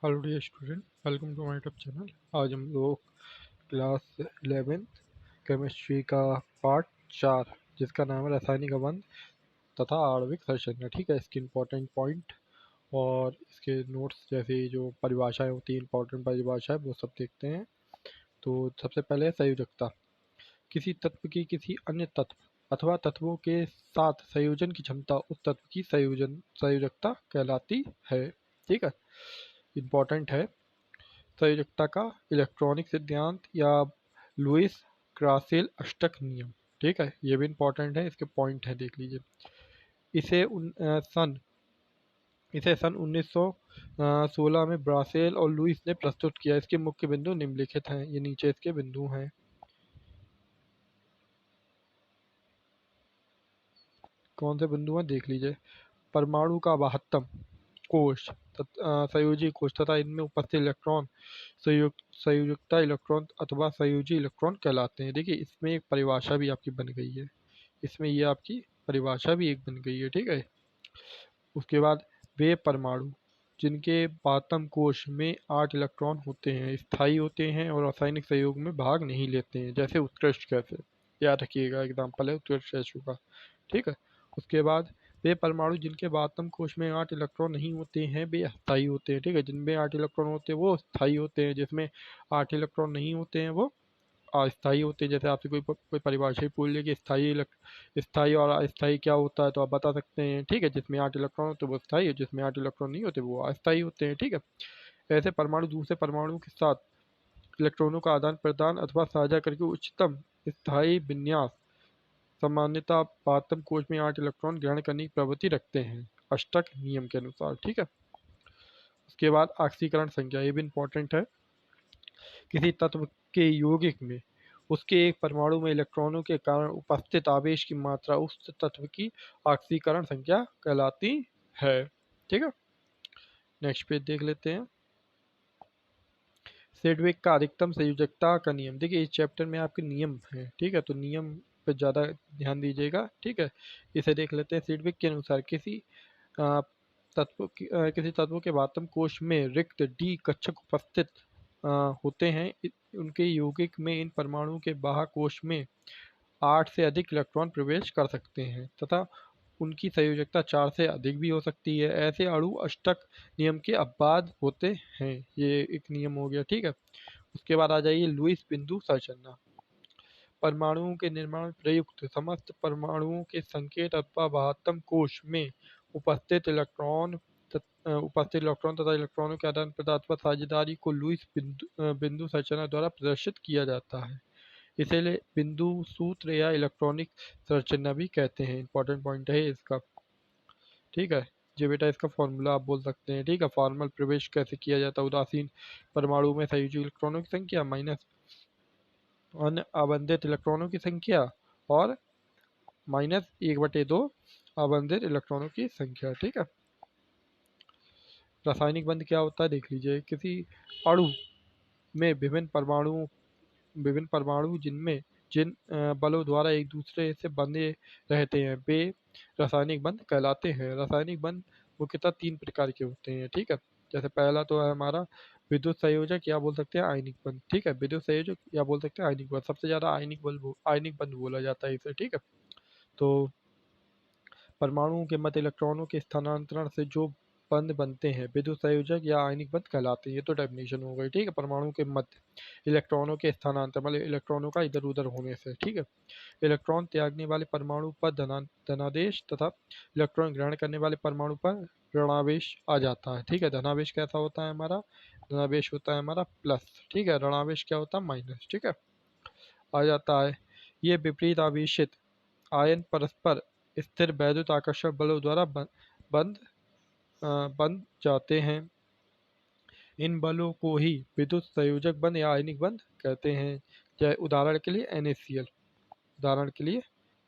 Hello dear student, welcome to my YouTube channel. आज हम लोग क्लास 11th केमिस्ट्री का पार्ट 4 जिसका नाम है रासायनिक अवंध तथा आणविक संरचना। ठीक है, इसके इम्पोर्टेंट पॉइंट और इसके नोट्स जैसे जो परिभाषाएं होती हैं, इंपॉर्टेंट परिभाषाएं, वो सब देखते हैं। तो सबसे पहले है संयोजकता। किसी तत्व की किसी अन्य तत्व अथवा तत्वों के साथ संयोजन की क्षमता उस तत्व की संयोजकता कहलाती है। ठीक है, इम्पोर्टेंट है संयोजकता का इलेक्ट्रॉनिक सिद्धांत या लुईस क्रासेल अष्टक नियम। ठीक है, ये भी इम्पोर्टेंट है, इसके पॉइंट है, देख लीजिए। इसे सन 1916 में ब्रासेल और लुईस ने प्रस्तुत किया। इसके मुख्य बिंदु निम्नलिखित हैं, ये नीचे इसके बिंदु हैं। कौन से बिंदु हैं देख लीजिए। परमाणु का वाहकत्व कोश संयोजी कोश तथा इनमें उपस्थित इलेक्ट्रॉन संयुक्ता इलेक्ट्रॉन अथवा संयोजी इलेक्ट्रॉन कहलाते हैं। देखिए, इसमें एक परिभाषा भी आपकी बन गई है, इसमें ये आपकी परिभाषा भी एक बन गई है। ठीक है, उसके बाद वे परमाणु जिनके पातम कोश में 8 इलेक्ट्रॉन होते हैं, स्थायी होते हैं और रासायनिक संयोग में भाग नहीं लेते हैं, जैसे उत्कृष्ट गैस है। याद रखिएगा, एग्जाम्पल है उत्कृष्ट गैसों का। ठीक है, उसके बाद वे परमाणु जिनके आत्म कोश में 8 इलेक्ट्रॉन नहीं होते हैं, वे अस्थायी होते हैं। ठीक है, जिनमें 8 इलेक्ट्रॉन होते हैं वो स्थायी होते हैं, जिसमें 8 इलेक्ट्रॉन नहीं होते हैं वो अस्थायी होते हैं। जैसे आपसे कोई परिभाषा ही पूछ ले कि स्थायी और अस्थायी क्या होता है, तो आप बता सकते हैं। ठीक है, जिसमें 8 इलेक्ट्रॉन होते हैं वो स्थायी है, जिसमें 8 इलेक्ट्रॉन नहीं होते वो अस्थायी होते हैं। ठीक है, ऐसे परमाणु दूसरे परमाणु के साथ इलेक्ट्रॉनों का आदान प्रदान अथवा साझा करके उच्चतम स्थायी विन्यास सामान्यतः पातम कोश में 8 इलेक्ट्रॉन ग्रहण करने की प्रवृत्ति रखते हैं, अष्टक नियम के अनुसार। ठीक है, उसके बाद ऑक्सीकरण संख्या, ये भी इंपॉर्टेंट है। किसी तत्व के यौगिक में उसके एक परमाणु में इलेक्ट्रॉनों के कारण उपस्थित आवेश की मात्रा उस तत्व की ऑक्सीकरण संख्या कहलाती है। ठीक है, नेक्स्ट पेज देख लेते हैं। सेडविक का अधिकतम संयोजकता का नियम। देखिए, इस चैप्टर में आपके नियम हैं। ठीक है, तो नियम पे ज़्यादा ध्यान दीजिएगा। ठीक है, इसे देख लेते हैं। सेडविक के अनुसार अ, किसी तत्व के वातम कोश में रिक्त डी कक्षक उपस्थित अ, होते हैं। उनके यौगिक में इन परमाणुओं के बाह्य कोश में 8 से अधिक इलेक्ट्रॉन प्रवेश कर सकते हैं तथा उनकी संयोजकता 4 से अधिक भी हो सकती है। ऐसे अणु अष्टक नियम के अपवाद होते हैं। ये एक नियम हो गया। ठीक है, उसके बाद आ जाइए लुईस बिंदु संरचना। परमाणुओं के निर्माण में प्रयुक्त समस्त परमाणुओं के संकेत अथवा वाहकत्व कोश में उपस्थित इलेक्ट्रॉन तथा इलेक्ट्रॉनों के आदान प्रदान अथवा साझेदारी को लुईस बिंदु संरचना द्वारा प्रदर्शित किया जाता है। इसीलिए बिंदु सूत्र या इलेक्ट्रॉनिक संरचना भी कहते हैं। इंपॉर्टेंट पॉइंट है इसका। ठीक है, ये बेटा इसका फॉर्मूला आप बोल सकते हैं। ठीक है, फॉर्मल प्रवेश कैसे किया जाता है। उदासीन परमाणु में संयोजी इलेक्ट्रॉनों की संख्या माइनस अन्य आवंटित इलेक्ट्रॉनों की संख्या और -1/2 आवंटित इलेक्ट्रॉनों की संख्या। ठीक है, रासायनिक बंध क्या होता है देख लीजिए। किसी अणु में विभिन्न परमाणु जिनमें जिन बलों द्वारा एक दूसरे से बंधे रहते हैं, वे रासायनिक बंध कहलाते हैं। रासायनिक बंध मुख्यतः 3 प्रकार के होते हैं। ठीक है, जैसे पहला तो है हमारा विद्युत संयोजक या बोल सकते हैं आयनिक बंध। ठीक है, विद्युत संयोजक या बोल सकते हैं आयनिक बंध। सबसे ज़्यादा आयनिक बंध बोला जाता है इसे। ठीक है, तो परमाणुओं के मध्य इलेक्ट्रॉनों के स्थानांतरण से जो बंध बनते हैं विद्युत संयोजक या आयनिक बंध कहलाते हैं। ये तो डेफिनेशन हो गई। ठीक है, परमाणु के मध्य इलेक्ट्रॉनों के स्थानांतरण मतलब इलेक्ट्रॉनों का इधर उधर होने से। ठीक है, इलेक्ट्रॉन त्यागने वाले परमाणु पर धनादेश तथा इलेक्ट्रॉन ग्रहण करने वाले परमाणु पर ऋणावेश आ जाता है। ठीक है, धनावेश कैसा होता है हमारा, धनावेश होता है हमारा प्लस। ठीक है, ऋणावेश क्या होता है माइनस। ठीक है, आ जाता है। ये विपरीत आवेशित आयन परस्पर स्थिर वैद्युत आकर्षण बलों द्वारा बंध बंध जाते हैं। इन बलों को ही विद्युत संयोजक बंध या आयनिक बंध कहते हैं। जैसे उदाहरण के लिए NaCl, उदाहरण के लिए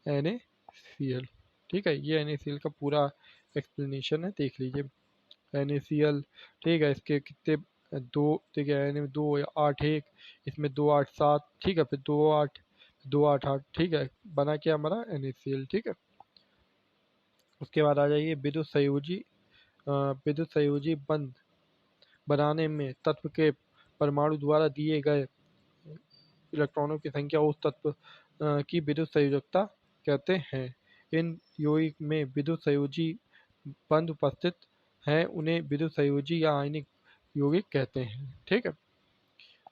NaCl। ठीक है, ये NaCl का पूरा एक्सप्लेनेशन है, देख लीजिए। NaCl, ठीक है, इसके कितने दो, देखिए एन दो 8 1, इसमें 2 8 7। ठीक है, फिर 2 8 8। ठीक है, बना क्या हमारा NaCl। ठीक है, उसके बाद आ जाइए विद्युत संयोजी बंध बनाने में तत्व के परमाणु द्वारा दिए गए इलेक्ट्रॉनों की संख्या उस तत्व की विद्युत संयोजकता कहते हैं। इन यौगिक में विद्युत संयोजी बंध उपस्थित हैं, उन्हें विद्युत संयोजी या आयनिक यौगिक कहते हैं। ठीक है,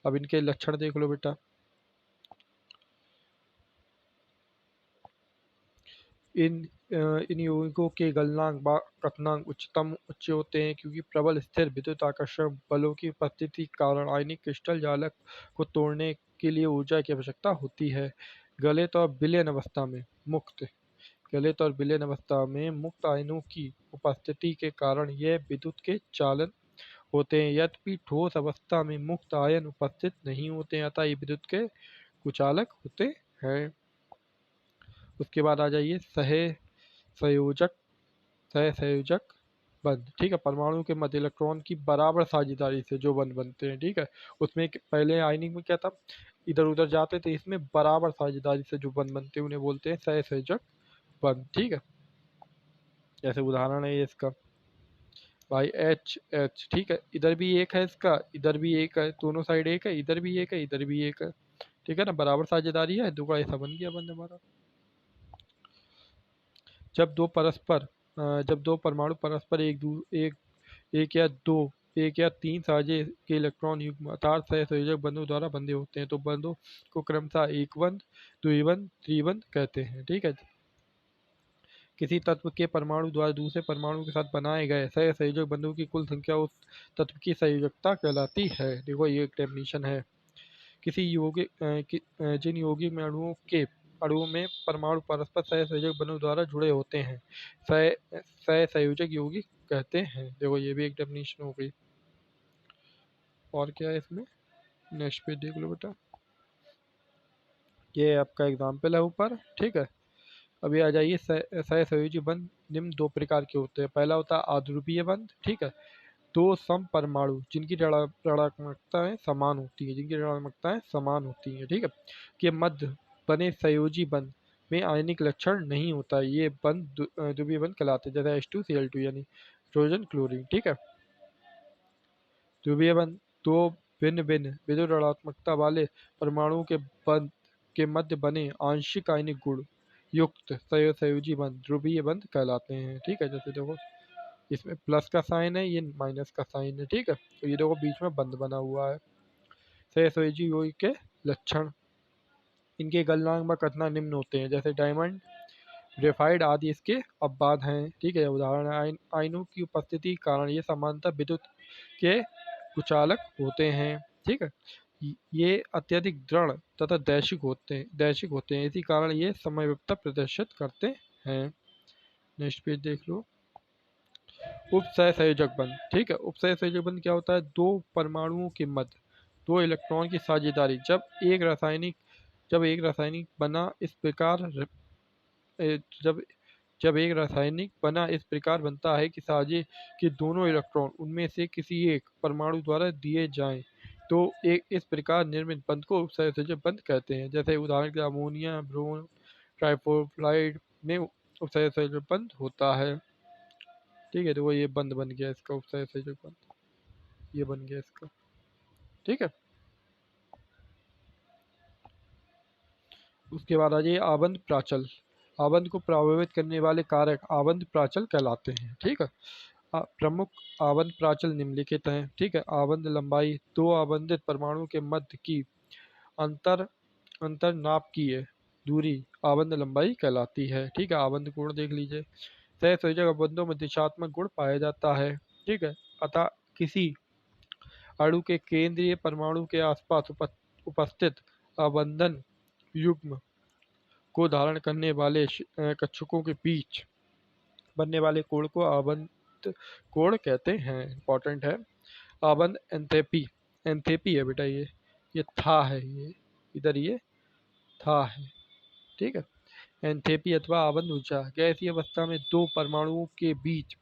अब इनके लक्षण देख लो बेटा। इन यौगिकों के गलनांक व कथनांक उच्च होते हैं, क्योंकि प्रबल स्थिर विद्युत आकर्षण बलों की उपस्थिति के कारण आयनिक क्रिस्टल जालक को तोड़ने के लिए ऊर्जा की आवश्यकता होती है। गलित और विलयन अवस्था में मुक्त गलित और विलयन अवस्था में मुक्त आयनों की उपस्थिति के कारण यह विद्युत के चालन होते हैं। यद्यपि ठोस अवस्था में मुक्त आयन उपस्थित नहीं होते हैं, अतः ये विद्युत के कुचालक होते हैं। उसके बाद आ जाइए सहसंयोजक सहसंयोजक बंध। ठीक है, परमाणु के मध्य इलेक्ट्रॉन की बराबर साझेदारी से जो बंध बनते हैं। ठीक है, उसमें पहले आयनिक में क्या था, इधर उधर जाते थे, इसमें बराबर साझेदारी से जो बंध बनते हैं उन्हें बोलते हैं सहसंयोजक बंध। ठीक है, जैसे उदाहरण है ये इसका भाई एच एच। ठीक है, इधर भी एक है इसका, इधर भी एक है, दोनों साइड एक है, इधर भी एक है, इधर भी एक है। ठीक है ना, बराबर साझेदारी है, दो का ऐसा बन गया बंध हमारा। जब दो परस्पर जब दो परमाणु परस्पर एक या तीन साझे के इलेक्ट्रॉन युग्म अर्थात सहसंयोजक बंधों द्वारा बंधे होते हैं, तो बंधों को क्रमशः एक बंध, द्विबंध, त्रिबंध कहते हैं। ठीक है, किसी तत्व के परमाणु द्वारा दूसरे परमाणु के साथ बनाए गए सहसंयोजक बंधों की कुल संख्या उस तत्व की संयोजकता कहलाती है। देखो ये एक डेफिनेशन है। जिन यौगिक में अणुओं में परमाणु परस्पर सहसंयोजक बंधों द्वारा जुड़े होते हैं, सहसंयोजक यौगिक कहते हैं। देखो ये भी एक डेफिनेशन हो गई। और क्या है इसमें, नेक्स्ट पेज देख लो बेटा। ये आपका एग्जाम्पल है ऊपर। ठीक है, अभी आ जाइए। सहसंयोजी बंध निम्न दो प्रकार के होते हैं। पहला होता है आध्रुवीय बंध। ठीक है, दो सम परमाणु जिनकी ऋणात्मकताएं समान होती हैं, ठीक है, के मध्य बने संयोजी बंध में आयनिक लक्षण नहीं होता है, ये बंध ध्रुवीय बंध कहलाते हैं। जैसे H2Cl2 यानी हाइड्रोजन क्लोरीन। ठीक है, ध्रुवीय बंध दो भिन्न भिन्न विद्युत ऋणात्मकता वाले परमाणुओं के बंध के मध्य बने आंशिक आयनिक गुण युक्त संयोजी बंध ध्रुवीय बंध कहलाते हैं। ठीक है, जैसे देखो इसमें प्लस का साइन है, ये माइनस का साइन है। ठीक है, तो ये देखो बीच में बंद बना हुआ है। सहसंयोजी यौगिक के लक्षण, इनके गलनांक व कथनांक निम्न होते हैं। जैसे डायमंड, ग्रेफाइट आदि इसके अपवाद हैं। ठीक है, उदाहरण है आयनों की उपस्थिति के कारण ये समानता विद्युत के कुचालक होते हैं। ठीक है, ये अत्यधिक दृढ़ तथा दैशिक होते हैं, इसी कारण ये समयवत्ता प्रदर्शित करते हैं। नेक्स्ट पेज देख लो। उपसहसंयोजक बंध। ठीक है, उपसहसंयोजक बंध क्या होता है, दो परमाणुओं के मध्य दो इलेक्ट्रॉन की साझेदारी जब एक रासायनिक बना इस प्रकार जब एक रासायनिक बना इस प्रकार बनता है कि साझे के दोनों इलेक्ट्रॉन उनमें से किसी एक परमाणु द्वारा दिए जाएं, तो एक इस प्रकार निर्मित बंध को उपसहसंयोजक बंध कहते हैं। जैसे उदाहरण के अमोनिया ब्रोम ट्राइफ्लोराइड में उपसहसंयोजक बंध होता है। ठीक है, तो वो ये बंद बन गया इसका, उपसहसंयोजक बंद ये बन गया इसका। ठीक है, उसके बाद आ जाइए आबंध प्राचल। आबंध को प्रभावित करने वाले कारक आबंध प्राचल कहलाते हैं। ठीक है, प्रमुख आबंध प्राचल निम्नलिखित हैं। ठीक है, आबंध लंबाई, दो आबंधित परमाणु के मध्य की अंतर अंतर नापकीय दूरी आबंध लंबाई कहलाती है। ठीक है, आबंध गुण देख लीजिए। सहसंयोजक आबंधों में दिशात्मक गुण पाया जाता है। ठीक है, अतः किसी अणु के केंद्रीय परमाणु के आसपास उपस्थित आबंधन युग्म को धारण करने वाले कक्षकों के बीच बनने वाले कोण को आबंध कोण कहते हैं। इंपॉर्टेंट है। आबंध एंथैल्पी है बेटा, ये था है, ये इधर ये था है। ठीक है, एंथैल्पी अथवा आबंध ऊर्जा गैसीय अवस्था में दो परमाणुओं के बीच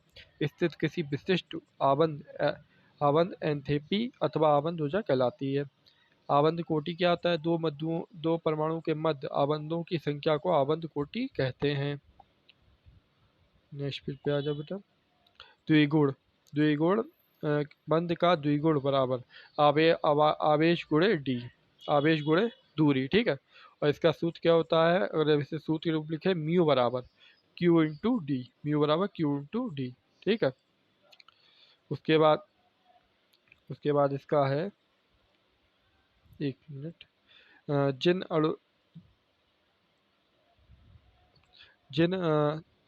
स्थित किसी विशिष्ट आबंध एंथैल्पी अथवा आबंध ऊर्जा कहलाती है। आबंध कोटि क्या होता है, दो परमाणु के मध्य आबंधों की संख्या को आबंध कोटि कहते हैं। नेक्स्ट पेज पे आ जाओ बेटा। द्विगुण द्विगुण बंध का द्विगुण बराबर आवेश गुणे डी, आवेश गुणे दूरी, ठीक है। और इसका सूत्र क्या होता है, अगर इसे सूत्र के रूप लिखे, म्यू बराबर क्यू इंटू डी, म्यू बराबर क्यू इंटू डी, ठीक है। उसके बाद इसका है, एक मिनट, जिन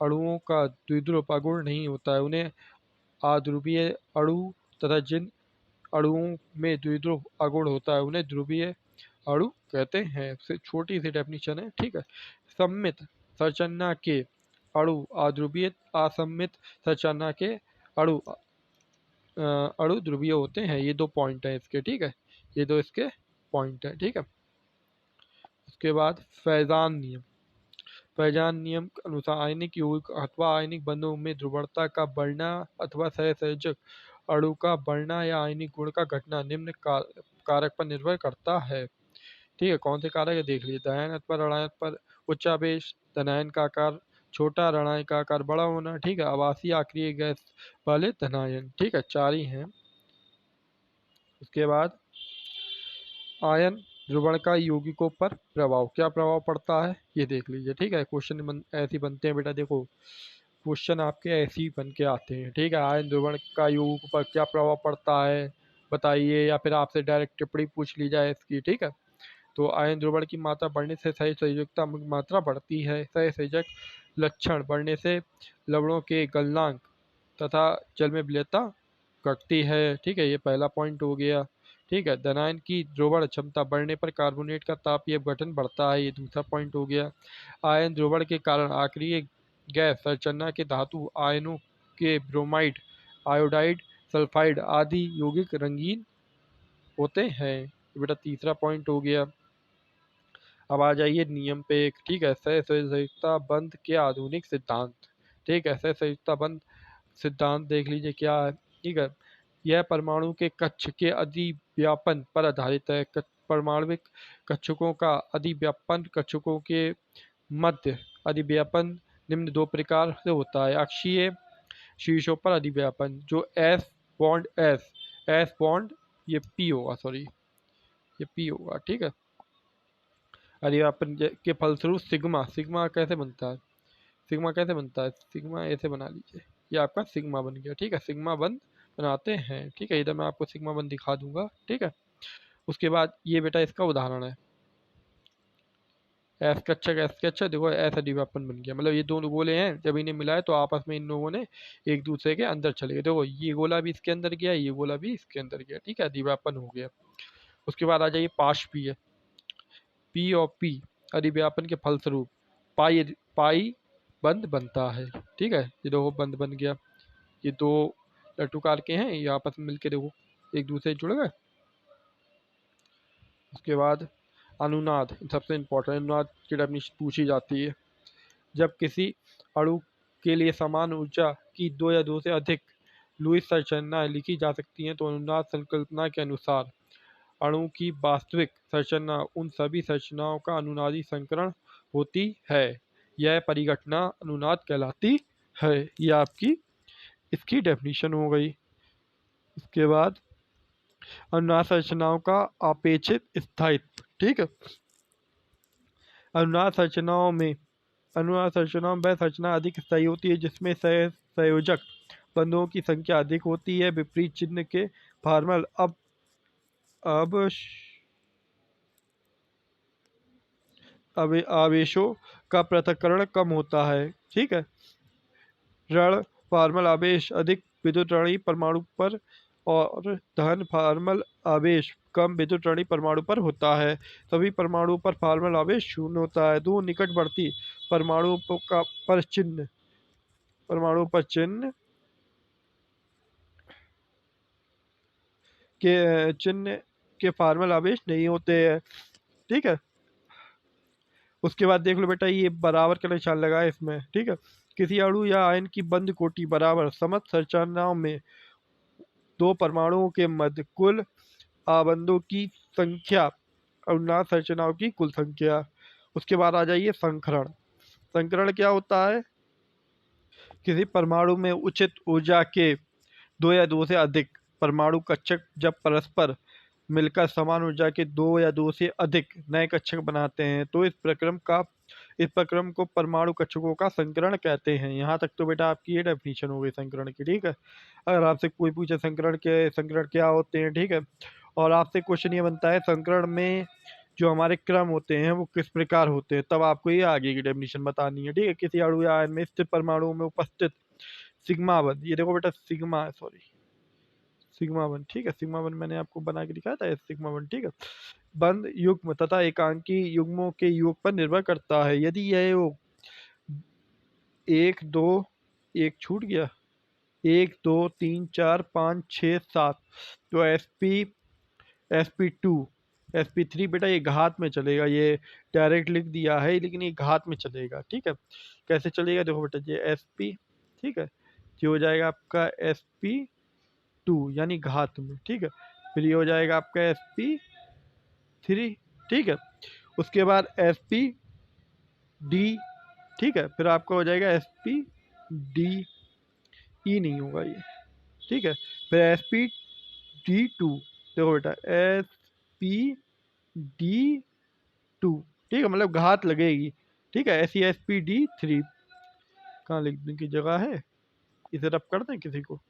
अणुओं का द्विध्रुव अगुण नहीं होता है उन्हें अध्रुवीय अणु, तथा जिन अणुओं में द्विध्रुव अगुण होता है उन्हें ध्रुवीय अणु कहते हैं। छोटी सी डेफिनेशन है, ठीक है। सममित संरचना के अणु अध्रुवीय, असममित संरचना के अणु अणु ध्रुवीय होते हैं। ये 2 पॉइंट है इसके, ठीक है, ये 2 इसके पॉइंट है, ठीक है। उसके बाद फैजान नियम, फैजान नियम के अनुसार आयनिक यौगिक अथवा आयनिक बंधों में ध्रुवणता का बढ़ना अथवा सहसंयोजक अणु का बढ़ना या आयनिक गुण का घटना निम्न कारक पर निर्भर करता है, ठीक है। कौन से कारक है देख लीजिए, धनायन पर, ऋणायन पर, उच्चावेश, धनायन का आकार छोटा, ऋणायन का आकार बड़ा होना, ठीक है, आवासीय अक्रिय गैस वाले धनायन, ठीक है, 4 ही हैं। उसके बाद आयन ध्रुवण का यौगिकों पर प्रभाव, क्या प्रभाव पड़ता है ये देख लीजिए, ठीक है। क्वेश्चन ऐसे बनते हैं बेटा, देखो क्वेश्चन आपके ऐसे ही बन के आते हैं, ठीक है। आयन ध्रुवण का यौगिक पर क्या प्रभाव पड़ता है बताइए, या फिर आपसे डायरेक्ट टिप्पणी पूछ ली जाए इसकी, ठीक है। तो आयन ध्रुवण की मात्रा बढ़ने से सही संयोजकता की मात्रा बढ़ती है, सही संयोजक लक्षण बढ़ने से लवणों के गलनांक तथा जल में विलेयता घटती है, ठीक है, ये पहला पॉइंट हो गया, ठीक है। धनायन की ध्रुवण क्षमता बढ़ने पर कार्बोनेट का तापीय अपघटन बढ़ता है, ये दूसरा पॉइंट हो गया। आयन ध्रुवण के कारण आक्रिय गैस संरचना के धातु आयनों के ब्रोमाइड, आयोडाइड, सल्फाइड आदि यौगिक रंगीन होते हैं, ये बेटा तीसरा पॉइंट हो गया। अब आ जाइए नियम पे एक, ठीक है, सहसंयोजकता बंध के आधुनिक सिद्धांत, ठीक है। सहसंयोजकता बंध सिद्धांत देख लीजिए क्या है, ठीक है। यह परमाणु के कक्ष के अधिव्यापन पर आधारित है। परमाणविक कक्षकों का अधिव्यापन कक्षकों के मध्य अधिव्यापन निम्न 2 प्रकार से होता है। अक्षीय शीर्षों पर अधिव्यापन जो एस बॉन्ड, ये पी होगा, सॉरी ये पी होगा, ठीक है। अधिव्यापन के फलस्वरूप सिग्मा, सिग्मा कैसे बनता है, सिग्मा कैसे बनता है, सिग्मा ऐसे बना लीजिए, ये आपका सिग्मा बन गया, ठीक है। सिग्मा बंध बनाते हैं, ठीक है, इधर मैं आपको सिग्मा बंध दिखा दूंगा, ठीक है। उसके बाद ये बेटा इसका उदाहरण है, एस का अच्छा देखो, एस अधिव्यापन बन गया, मतलब ये दोनों गोले हैं, जब इन्हें मिलाए तो आपस में इन लोगों ने एक दूसरे के अंदर चले गए, देखो ये गोला भी इसके अंदर गया, ये गोला भी इसके अंदर गया, ठीक है, अधिव्यापन हो गया। उसके बाद आ जाइए पाशपीय, पी और पी अधिव्यापन के फलस्वरूप पाई पाई बंध बनता है, ठीक है, ये देखो बंध बन गया, ये 2 लट्टूकार के हैं, ये आपस में मिलके देखो एक दूसरे से जुड़ गए। उसके बाद अनुनाद, सबसे इंपॉर्टेंट, अनुनाद की डेफिनेशन पूछी जाती है, जब किसी अणु के लिए समान ऊर्जा की 2 या 2 से अधिक लुईस संरचनाएं लिखी जा सकती हैं तो अनुनाद संकल्पना के अनुसार अणु की वास्तविक संरचना उन सभी संरचनाओं का अनुनादी संकरण होती है, यह परिघटना अनुनाद कहलाती है। यह आपकी इसकी डेफिनेशन हो गई। उसके बाद अनुनाद संरचनाओं का अपेक्षित स्थायित्व, ठीक है। अनुनाद संरचनाओं में वह संरचना अधिक स्थायी होती है जिसमें संयोजक बंधुओं की संख्या अधिक होती है। विपरीत चिन्ह के फॉर्मल अब आवेशों का पृथक्करण कम होता है, ठीक है। ऋण फॉर्मल आवेश अधिक विद्युतऋणी परमाणु पर और धन फॉर्मल आवेश कम विद्युतऋणी परमाणु पर होता है। सभी परमाणु पर फॉर्मल आवेश शून्य होता है। दो निकटवर्ती परमाणु पर चिन्ह के फॉर्मल आवेश नहीं होते हैं, ठीक है। उसके बाद देख लो बेटा, ये बराबर का निशान लगा है इसमें, ठीक है। किसी अणु या आयन की बंद कोटि बराबर समत संरचनाओं में 2 परमाणुओं के मध्य कुल आबंधों की संख्या अनुनाद संरचनाओं की कुल संख्या। उसके बाद आ जाइए संकरण। संकरण क्या होता है, किसी परमाणु में उचित ऊर्जा के 2 या 2 से अधिक परमाणु कक्षक जब परस्पर मिलकर समान ऊर्जा के दो या दो से अधिक नए कक्षक बनाते हैं तो इस प्रक्रम को परमाणु कक्षकों का संकरण कहते हैं। यहाँ तक तो बेटा आपकी ये डेफिनेशन हो गई संकरण की, ठीक है। अगर आपसे कोई पूछे संकरण क्या होते हैं, ठीक है, और आपसे क्वेश्चन ये बनता है संकरण में जो हमारे क्रम होते हैं वो किस प्रकार होते हैं, तब आपको ये आगे की डेफिनेशन बतानी है, ठीक है। किसी अणु या आयन में स्थित परमाणु में उपस्थित सिग्मा बंध, ये देखो बेटा सिग्मा, सॉरी सिग्मा वन, ठीक है, सिग्मा वन मैंने आपको बना के दिखाया था, सिग्मा वन, ठीक है। बंध युग्म तथा एकांकी युग्मों के योग पर निर्भर करता है। यदि यह योग एक दो, एक छूट गया, 1 2 3 4 5 6 7, तो sp2 sp3 बेटा ये घात में चलेगा, ये डायरेक्ट लिख दिया है लेकिन ये घात में चलेगा, ठीक है। कैसे चलेगा देखो बेटा, ये sp, ठीक है, ये हो जाएगा आपका sp2 यानी घात में, ठीक है। फिर ये हो जाएगा आपका sp3, ठीक है। उसके बाद sp ठीक है, फिर आपका हो जाएगा sp नहीं होगा ये, ठीक है। फिर sp2, देखो बेटा sp2, ठीक है, मतलब घात लगेगी, ठीक है। ऐसी sp3 कहाँ लिखने की जगह है, इसे रब कर दें किसी को,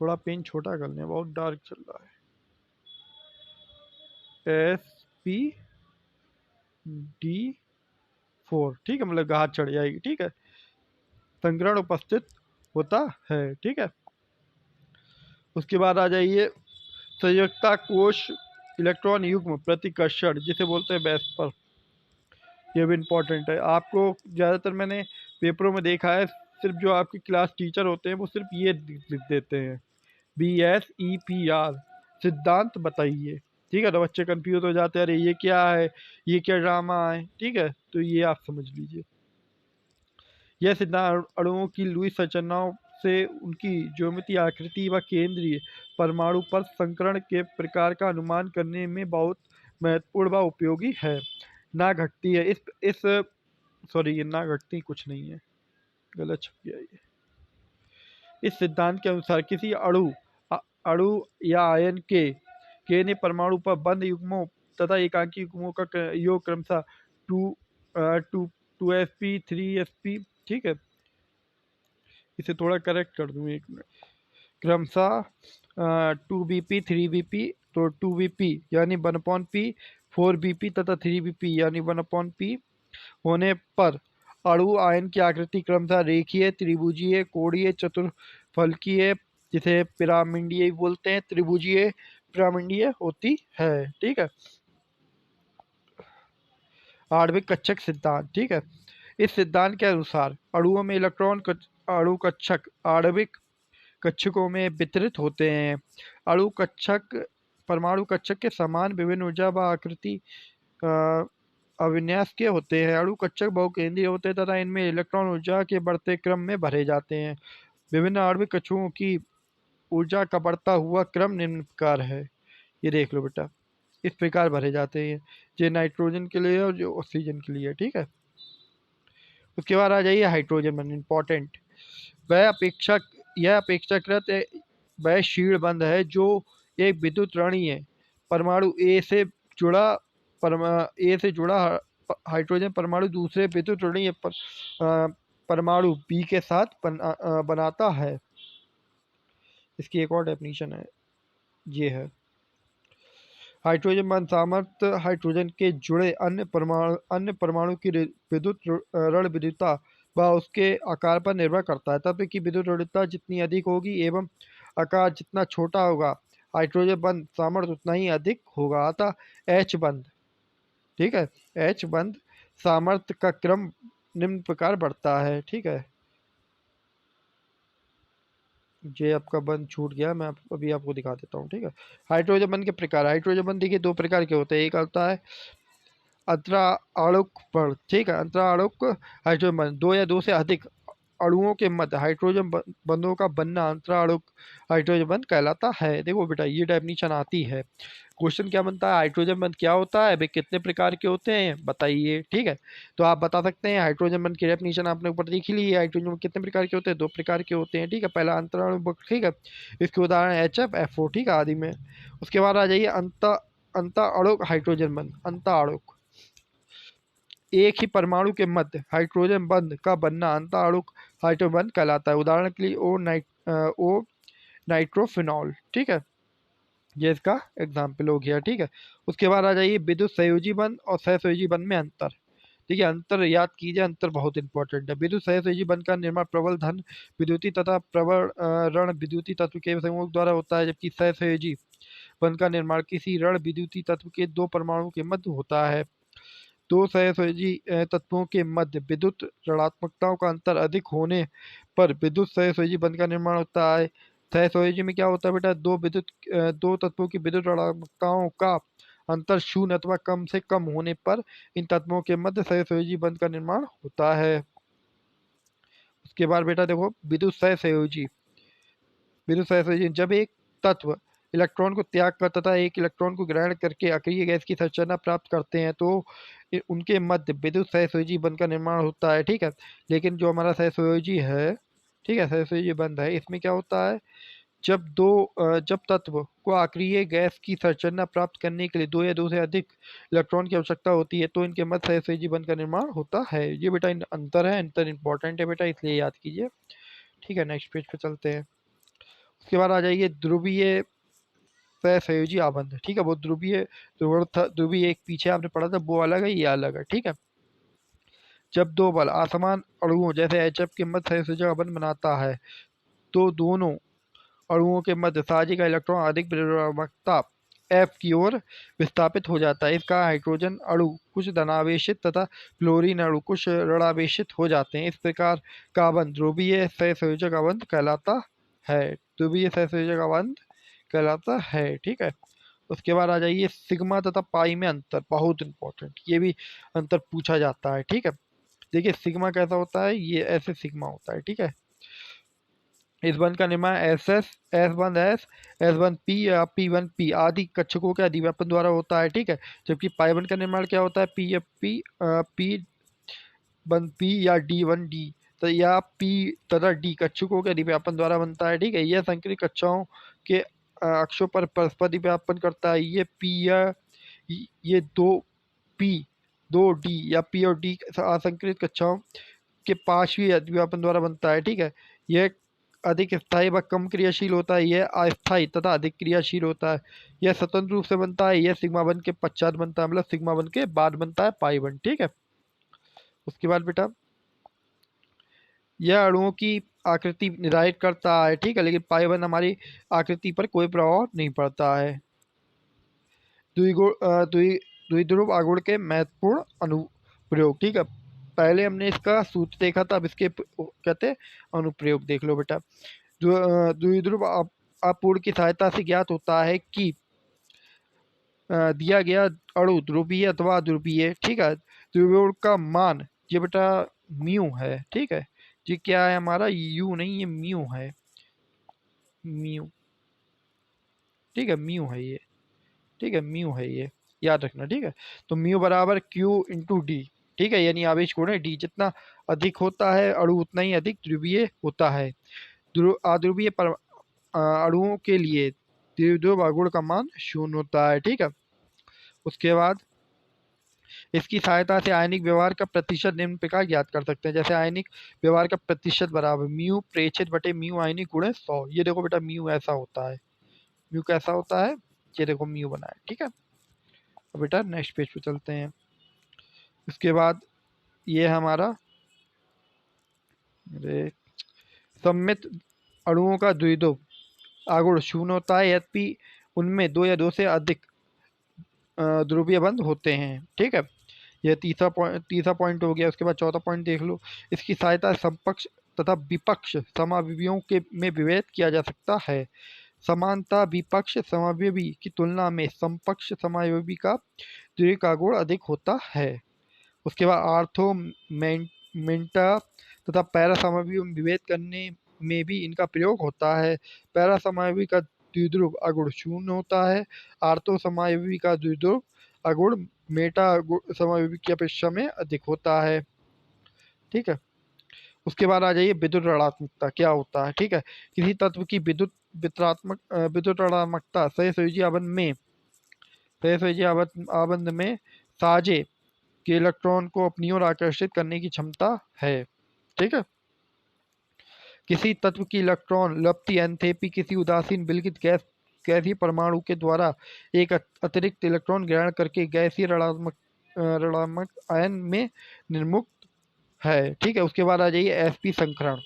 थोड़ा पेन छोटा कर लें, बहुत डार्क चल रहा है। sp4, ठीक है, मतलब घात चढ़ जाएगी, ठीक है, संकरण उपस्थित होता है, ठीक है। उसके बाद आ जाइए संयुक्ता कोश इलेक्ट्रॉन युग्म प्रतिकर्षण, जिसे बोलते हैं बेस्पर, ये भी इम्पोर्टेंट है। आपको ज़्यादातर मैंने पेपरों में देखा है, सिर्फ जो आपके क्लास टीचर होते हैं वो सिर्फ ये लिख देते हैं BSEPR, सिद्धांत बताइए, ठीक है। तो बच्चे कंफ्यूज हो जाते हैं, अरे ये क्या है, ये क्या ड्रामा है, ठीक है। तो ये आप समझ लीजिए, यह सिद्धांत अणुओं की लुईस संरचनाओं से उनकी ज्यामितीय आकृति व केंद्रीय परमाणु पर संकरण के प्रकार का अनुमान करने में बहुत महत्वपूर्ण व उपयोगी है। ना घटती है इस सॉरी, ये ना घटती कुछ नहीं है, गलत छप गया ये। इस सिद्धांत के अनुसार किसी अणु या आयन के ने परमाणु पर बंद युग्मों तथा एकांकी युग्मों का योग क्रमशः टू sp3sp, ठीक है। इसे थोड़ा करेक्ट कर दूं, एक मिनट, क्रमशः 2bp 3bp, तो 2bp यानी 1/p, 4bp तथा 3bp यानी 1/p होने पर अणु आयन की आकृति क्रमशः रेखीय, त्रिभुजीय, कोणीय, चतुर्फलकीय, जिसे पिरामिडीय बोलते हैं, त्रिभुजीय, पिरामिडीय होती है, ठीक है। आणविक कक्षक सिद्धांत, ठीक है। इस सिद्धांत के अनुसार अणुओं में इलेक्ट्रॉन अणु कक्षक आणविक कक्षकों में वितरित होते हैं। अणु कक्षक परमाणु कक्षक के समान विभिन्न ऊर्जा व आकृति अविन्यास के होते हैं। अणु कक्षक बहुकेंद्रीय होते हैं तथा इनमें इलेक्ट्रॉन ऊर्जा के बढ़ते क्रम में भरे जाते हैं। विभिन्न आणविक कक्षकों की ऊर्जा का बढ़ता हुआ क्रम निम्न प्रकार है, ये देख लो बेटा, इस प्रकार भरे जाते हैं, जो नाइट्रोजन के लिए और जो ऑक्सीजन के लिए, ठीक है। उसके बाद आ जाइए हाइड्रोजन बंध, इम्पोर्टेंट। यह अपेक्षाकृत वह शीर्ण बंध है जो एक विद्युत रणीय परमाणु ए से जुड़ा हाइड्रोजन परमाणु दूसरे विद्युत रणीय परमाणु बी के साथ बनाता है। इसकी एक और डेफिनेशन है, ये है हाइड्रोजन बंध सामर्थ्य हाइड्रोजन के जुड़े अन्य परमाणु की विद्युत ऋण विद्युतता व उसके आकार पर निर्भर करता है। तब की विद्युत ऋणता जितनी अधिक होगी एवं आकार जितना छोटा होगा, हाइड्रोजन बंध सामर्थ्य उतना ही अधिक होगा। अतः एच बंध, ठीक है, एच बंध सामर्थ्य का क्रम निम्न प्रकार बढ़ता है, ठीक है। ये आपका बंध छूट गया, मैं अभी आपको दिखा देता हूँ, ठीक है। हाइड्रोजन बंध के प्रकार, हाइड्रोजन बंध देखिए दो प्रकार के होते हैं। एक होता है अंतराणुक बंध, ठीक है, अंतराणुक हाइड्रोजन बंध, दो या दो से अधिक अणुओं के मध्य हाइड्रोजन बंधों का बनना अंतरा अणु हाइड्रोजन बंध कहलाता है। देखो बेटा ये डेफिनेशन आती है। क्वेश्चन क्या बनता है, हाइड्रोजन बंध क्या होता है, वे कितने प्रकार के होते हैं बताइए। ठीक है, तो आप बता सकते हैं हाइड्रोजन बंध की डेफिनेशन आपने ऊपर देख ही ली है। हाइड्रोजन बंध कितने प्रकार के होते हैं, 2 प्रकार के होते हैं। ठीक है, पहला अंतराणु बंध, ठीक है, इसके उदाहरण HF, FO, ठीक है, आदि में। उसके बाद आ जाइए अंत अणुक हाइड्रोजन बंध। अंत अणुक एक ही परमाणु के मध्य हाइड्रोजन बंध का बनना अंत अणुक हाइड्रोजन बंध कहलाता है। उदाहरण के लिए ओ नाइट्रोफिनॉल। ठीक है, ये इसका एग्जाम्पल हो गया। ठीक है, उसके बाद आ जाइए विद्युत संयोजी बंध और सहसंयोजी बंध में अंतर। ठीक है, अंतर याद कीजिए, अंतर बहुत इंपॉर्टेंट है। विद्युत सहसंयोजी बंध का निर्माण प्रबल धन विद्युती तथा प्रबल ऋण विद्युती तत्व के संयोग द्वारा होता है, जबकि सहसंयोजी बंध का निर्माण किसी ऋण विद्युती तत्व के 2 परमाणु के मध्य होता है। 2 सहसंयोजी तत्वों के मध्य विद्युत ऋणात्मकताओं का अंतर अधिक होने पर विद्युत सहसंयोजी बंध का निर्माण होता है। सहसंयोजी में क्या होता है बेटा, 2 तत्वों की विद्युत ऋणात्मकताओं का अंतर शून्य अथवा कम से कम होने पर इन तत्वों के मध्य सहसंयोजी बंध का निर्माण होता है। उसके बाद बेटा देखो विद्युत सहसंयोजी जब एक तत्व इलेक्ट्रॉन को त्याग कर तथा एक इलेक्ट्रॉन को ग्रहण करके अक्रिय गैस की संरचना प्राप्त करते हैं तो उनके मध्य विद्युत सहसंयोजी बंध का निर्माण होता है। ठीक है, लेकिन जो हमारा सहसंयोजी है, ठीक है, सहसंयोजी बंध है, इसमें क्या होता है, जब तत्व को अक्रिय गैस की संरचना प्राप्त करने के लिए 2 या 2 से अधिक इलेक्ट्रॉन की आवश्यकता होती है तो इनके मध्य सहसंयोजी बंध का निर्माण होता है। ये बेटा अंतर है, अंतर इंपॉर्टेंट है बेटा, इसलिए याद कीजिए। ठीक है, नेक्स्ट पेज पे चलते हैं। उसके बाद आ जाइए ध्रुवीय सहसंयोजी आबंध। ठीक है, वो ध्रुवीय एक पीछे आपने पढ़ा था, वो अलग है, ये अलग है। ठीक है, जब 2 बल असमान अणुओं जैसे HF के मध्य सहसंयोजी आबंध बनाता है तो दोनों अणुओं के मध्य साझी का इलेक्ट्रॉन अधिक ऋणात्मकता F की ओर विस्थापित हो जाता है। इसका हाइड्रोजन अणु कुछ धनावेशित तथा फ्लोरीन अणु कुछ ऋणावेशित हो जाते हैं। इस प्रकार का बंध ध्रुवीय सहसंयोजक बंध कहलाता है। ध्रुवीय सहसंयोजक बंध कहलाता है। ठीक है, उसके बाद आ जाइए सिग्मा तथा पाई में अंतर, बहुत इंपॉर्टेंट, ये भी अंतर पूछा जाता है। ठीक है, देखिए सिग्मा कैसा होता है, ये ऐसे सिग्मा होता है। ठीक है, इस बंध का निर्माण S1 या P1P आदि कक्षकों के अधिव्यापन द्वारा होता है। ठीक है, जबकि पाई बंध का निर्माण क्या होता है, P या D1D तो या P तथा D कक्षकों के अधिव्यापन द्वारा बनता है। ठीक है, यह संकरित कक्षाओं के अक्षों पर परस्पर अधिव्यापन करता है। ये 2D या P और D असंकरित कक्षाओं के पार्श्वीय अधिव्यापन द्वारा बनता है। ठीक है, यह अधिक स्थायी व कम क्रियाशील होता है, यह अस्थायी तथा अधिक क्रियाशील होता है। यह स्वतंत्र रूप से बनता है, यह सिग्मा बंध के पश्चात बनता है, मतलब सिग्मा बंध के बाद बनता है पाई बंध। ठीक है, उसके बाद बेटा यह अणुओं की आकृति निर्धारित करता है। ठीक है, लेकिन पाई बंध हमारी आकृति पर कोई प्रभाव नहीं पड़ता है। द्विध्रुव आघूर्ण के महत्वपूर्ण अनुप्रयोग। ठीक है, पहले हमने इसका सूत्र देखा था, अब इसके कहते हैं अनुप्रयोग देख लो बेटा। द्विध्रुव आपूर्ण की सहायता से ज्ञात होता है कि दिया गया अणु ध्रुवीय अथवा ध्रुवीय। ठीक है, द्विध्रुव का मान ये बेटा म्यू है। ठीक है, ये क्या है हमारा, यू नहीं, ये म्यू है, म्यू। ठीक है, म्यू है ये। ठीक है, म्यू है ये, याद रखना। ठीक है, तो म्यू बराबर Q×D। ठीक है, यानी आवेश गुणे D, जितना अधिक होता है अणु उतना ही अधिक ध्रुवीय होता है। अध्रुवीय अणुओं के लिए द्विध्रुव आघूर्ण का मान 0 होता है। ठीक है, उसके बाद इसकी सहायता से आयनिक व्यवहार का प्रतिशत निम्न प्रकार ज्ञात कर सकते हैं। जैसे आयनिक व्यवहार का प्रतिशत बराबर म्यू प्रेक्षित बटे म्यू आयनिक गुणे 100। ये देखो बेटा म्यू ऐसा होता है, म्यू कैसा होता है, ये देखो म्यू बना है। ठीक है, तो बेटा नेक्स्ट पेज पे चलते हैं। उसके बाद ये हमारा सममित अणुओं का द्विध्रुव आघूर्ण 0 होता है यद्यपि उनमें 2 या 2 से अधिक ध्रुवीय बंध होते हैं। ठीक है, यह तीसरा पॉइंट हो गया। उसके बाद चौथा पॉइंट देख लो, इसकी सहायता समपक्ष तथा विपक्ष समावियों के में विभेद किया जा सकता है। समानता विपक्ष समावयवी की तुलना में समपक्ष समावयवी का द्विध्रुव आघूर्ण अधिक होता है। उसके बाद मिंटा तथा पैरासमव्यु में विभेद करने में भी इनका प्रयोग होता है। पैरासमव्यु का द्विध्रुव अगुण शून्य होता है। आर्थोसमव्यु का द्विध्रुव अगुण मेटा समव्यु की अपेक्षा में अधिक होता है। ठीक है, उसके बाद आ जाइए विद्युत ऋणात्मकता क्या होता है। ठीक है, किसी तत्व की विद्युत ऋणात्मकता सहसंयोजी आबंध में साजे के इलेक्ट्रॉन को अपनी ओर आकर्षित करने की क्षमता है। ठीक है, किसी तत्व की इलेक्ट्रॉन लपटी एंथैल्पी किसी उदासीन विलगित गैसीय परमाणु के द्वारा एक अतिरिक्त इलेक्ट्रॉन ग्रहण करके गैसीय ऋणात्मक आयन में निर्मुक्त है। ठीक है, उसके बाद आ जाइए sp संकरण।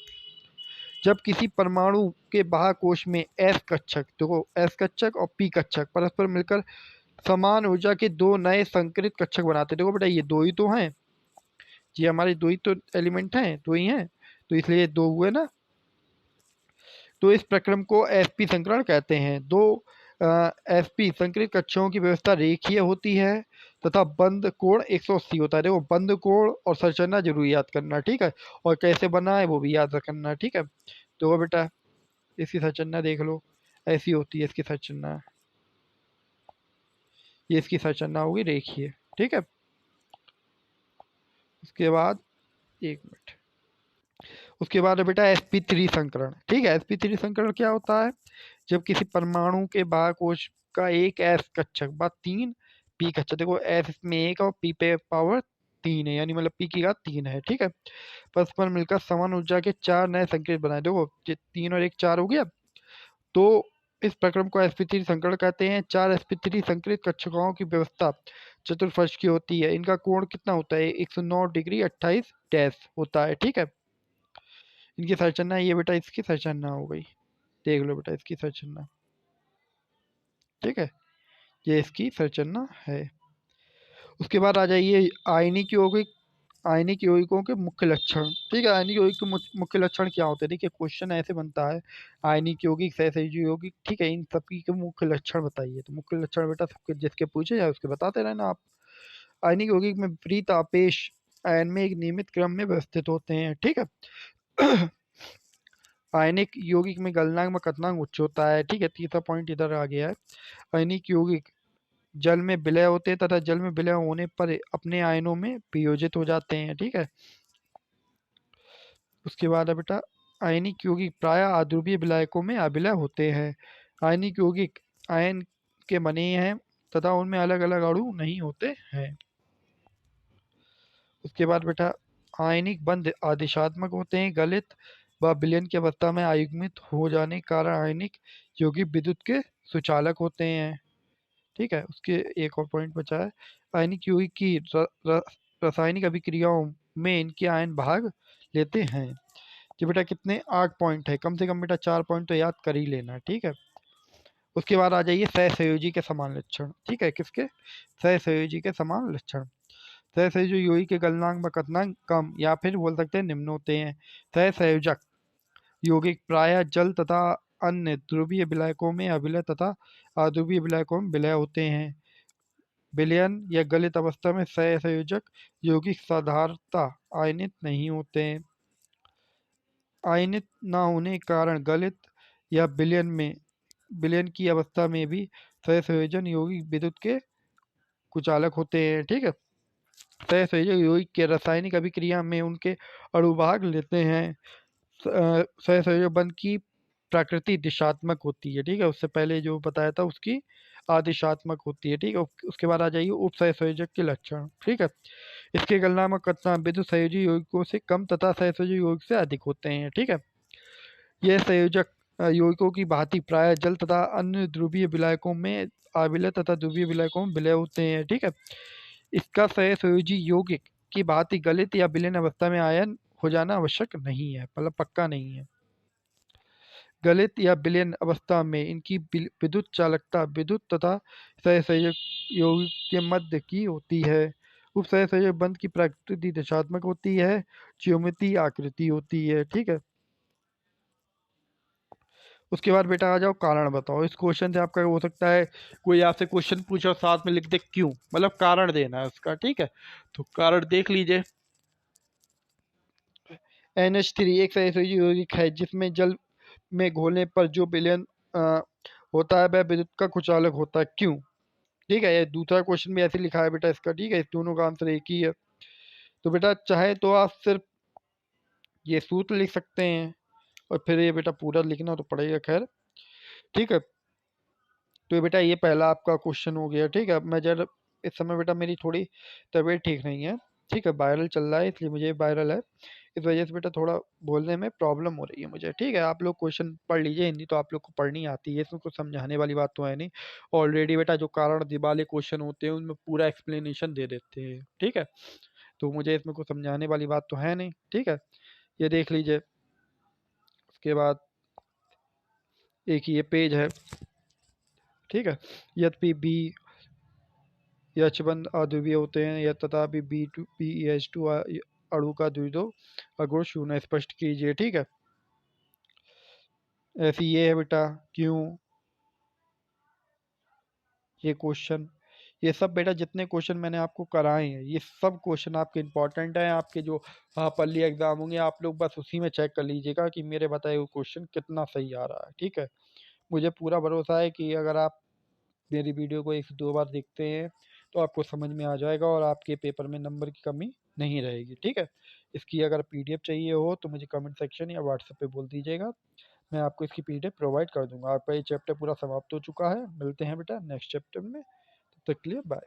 जब किसी परमाणु के बाह्य कोश में s कक्षक, देखो s कक्षक और p कक्षक परस्पर मिलकर समान ऊर्जा के दो नए संकरित कक्षक बनाते हैं। देखो बेटा ये दो ही तो हैं, ये हमारे दो ही तो एलिमेंट हैं, दो ही हैं, तो इसलिए दो हुए ना। तो इस प्रक्रम को sp संकरण कहते हैं। दो sp संकरित कक्षकों की व्यवस्था रेखीय होती है तथा बंद कोण 180 होता है। देखो बंद कोण और संरचना जरूर याद करना। ठीक है, और कैसे बना है वो भी याद रखना। ठीक है, तो बेटा इसकी संरचना देख लो, ऐसी होती है इसकी संरचना, ये इसकी संरचना होगी रेखीय। ठीक है, उसके बाद एक मिनट, उसके बाद है बेटा sp3 संकरण। ठीक है, sp3 संकरण क्या होता है, जब किसी परमाणु के बाह्य कोश का एक s कक्षक व 3 p कक्षक, देखो s इसमें एक और p पे पावर 3 है, यानी मतलब p की घात 3 है। ठीक है, परस्पर मिलकर समान ऊर्जा के 4 नए संकेत बनाए। देखो 3 और 1 4 हो गया, तो इस प्रक्रम को sp3 संकरण कहते हैं। 4 sp3 संकरित कक्षकों की व्यवस्था चतुर्फर्श की होती है। इनका कोण कितना होता है, 109 डिग्री 28 डैश होता है। ठीक है, इनकी संरचना ये बेटा इसकी संरचना हो गई, देख लो बेटा इसकी संरचना। ठीक है, ये इसकी संरचना है। उसके बाद आ जाइए आयनिक यौगिकों के मुख्य लक्षण। ठीक है, आयनिक यौगिक के मुख्य लक्षण क्या होते हैं, देखिए क्वेश्चन ऐसे बनता है, आयनिक यौगिक सहसंयोजी यौगिक। ठीक है, इन सभी के मुख्य लक्षण बताइए। तो मुख्य लक्षण बेटा सबके जिसके पूछे जाए उसके बताते रहना आप। आयनिक यौगिक में विपरीत आपेश आयन में एक नियमित क्रम में व्यवस्थित होते हैं। ठीक है, आयनिक यौगिक में गलनांक व कथनांक उच्च होता है। ठीक है, तीसरा पॉइंट इधर आ गया है। आयनिक यौगिक जल में विलय होते हैं तथा जल में विलय होने पर अपने आयनों में वियोजित हो जाते हैं। ठीक है, उसके बाद है बेटा आयनिक यौगिक प्राय अध्रुवीय विलायकों में अभिलय होते हैं। आयनिक यौगिक आयन के बने हैं तथा उनमें अलग अलग अणु नहीं होते हैं। उसके बाद बेटा आयनिक बंध आदिशात्मक होते हैं। गलित व विलयन की अवस्था में आयुग्मित हो जाने के कारण आयनिक यौगिक विद्युत के सुचालक होते हैं। ठीक है, उसके एक और पॉइंट बचा है, आयनिक यौगिक की रासायनिक अभिक्रियाओं में इनके आयन भाग लेते हैं। तो बेटा कितने 8 पॉइंट है, कम से कम बेटा 4 पॉइंट तो याद कर ही लेना। ठीक है, उसके बाद आ जाइए सहसंयोजी के समान लक्षण। ठीक है, किसके, सहसंयोजी के समान लक्षण। सहसंयोजी यौगिक के गलनांक व कथनांक कम या फिर बोल सकते हैं निम्न होते हैं। सहसंयोजक यौगिक प्रायः जल तथा अन्य ध्रुवीय विलायकों में अभिलय तथा अध्रुवीय विलायकों में विलय होते हैं। विलयन या गलित अवस्था में सहसंयोजक यौगिक साधारणतः आयनित नहीं होते हैं। आयनित न होने के कारण गलित या विलयन की अवस्था में भी सहसंयोजन यौगिक विद्युत के कुचालक होते हैं। ठीक है, सहसंयोजक यौगिक के रासायनिक अभिक्रिया में उनके अणु भाग लेते हैं। सहसंयोजक बंध की प्रकृति दिशात्मक होती है। ठीक है, उससे पहले जो बताया था उसकी आदिशात्मक होती है। ठीक है, उसके बाद आ जाइए उप सहसंयोजक के लक्षण। ठीक है, इसके गलनांक कथनांक विद्युत संयोजी यौगिकों से कम तथा सहसंयोजी यौगिक से अधिक होते हैं। ठीक है, यह संयोजक यौगिकों की भांति प्राय जल तथा अन्य ध्रुवीय विलायकों में अविलय तथा ध्रुवीय विलायकों में विलय होते हैं। ठीक है, इसका सहसंयोजी यौगिक की भांति गलित या विलयन अवस्था में आयन हो जाना आवश्यक नहीं है, मतलब पक्का नहीं है। गलित या विलयन अवस्था में इनकी विद्युत चालकता विद्युत तथा सहसंयोजक यौगिक के मध्य की होती है। उप सहसंयोजक बंध की प्रकृति दिशात्मक होती है, ज्योमेट्री आकृति होती है। ठीक है, उसके बाद बेटा आ जाओ कारण बताओ। इस क्वेश्चन से आपका हो सकता है कोई आपसे क्वेश्चन पूछे और साथ में लिख दे क्यों, मतलब कारण देना है उसका। ठीक है, तो कारण देख लीजिए। NH3 एक सहसंयोजी यौगिक है जिसमें जल में घोलने पर जो विलयन होता है वह विद्युत का कुचालक होता है, क्यों? ठीक है, ये दूसरा क्वेश्चन भी ऐसे लिखा है बेटा इसका, ठीक है, इस दोनों का आंसर एक ही है। तो बेटा चाहे तो आप सिर्फ ये सूत्र लिख सकते हैं और फिर ये बेटा पूरा लिखना तो पड़ेगा, खैर ठीक है। तो ये बेटा ये पहला आपका क्वेश्चन हो गया, ठीक है। अब मैं जरा इस समय बेटा मेरी थोड़ी तबीयत ठीक नहीं है, ठीक है, वायरल चल रहा है इसलिए मुझे वायरल है, इस वजह से बेटा थोड़ा बोलने में प्रॉब्लम हो रही है मुझे, ठीक है। आप लोग क्वेश्चन पढ़ लीजिए, हिंदी तो आप लोग को पढ़नी आती है, इसमें कुछ समझाने वाली बात तो है नहीं। ऑलरेडी बेटा जो कारण वाले क्वेश्चन होते हैं उनमें पूरा एक्सप्लेनेशन दे देते हैं, ठीक है। तो मुझे इसमें कुछ समझाने वाली बात तो है नहीं, ठीक है। ये देख लीजिए, उसके बाद एक ये पेज है, ठीक है। यद्यपि बी एच वन अद्वितीय होते हैं या तथापि BH2 अणु का द्विध्रुव अगुण शून्य स्पष्ट कीजिए, ठीक है। ऐसी ये है बेटा, क्यों, ये क्वेश्चन, ये सब बेटा जितने क्वेश्चन मैंने आपको कराए हैं ये सब क्वेश्चन आपके इंपॉर्टेंट हैं, आपके जो पल्ली एग्जाम होंगे आप लोग बस उसी में चेक कर लीजिएगा कि मेरे बताए हुए क्वेश्चन कितना सही आ रहा है, ठीक है। मुझे पूरा भरोसा है कि अगर आप मेरी वीडियो को 1 से 2 बार देखते हैं तो आपको समझ में आ जाएगा और आपके पेपर में नंबर की कमी नहीं रहेगी, ठीक है। इसकी अगर PDF चाहिए हो तो मुझे कमेंट सेक्शन या व्हाट्सएप पे बोल दीजिएगा, मैं आपको इसकी PDF प्रोवाइड कर दूंगा। आपका ये चैप्टर पूरा समाप्त हो चुका है, मिलते हैं बेटा नेक्स्ट चैप्टर में, तब तक के लिए बाय।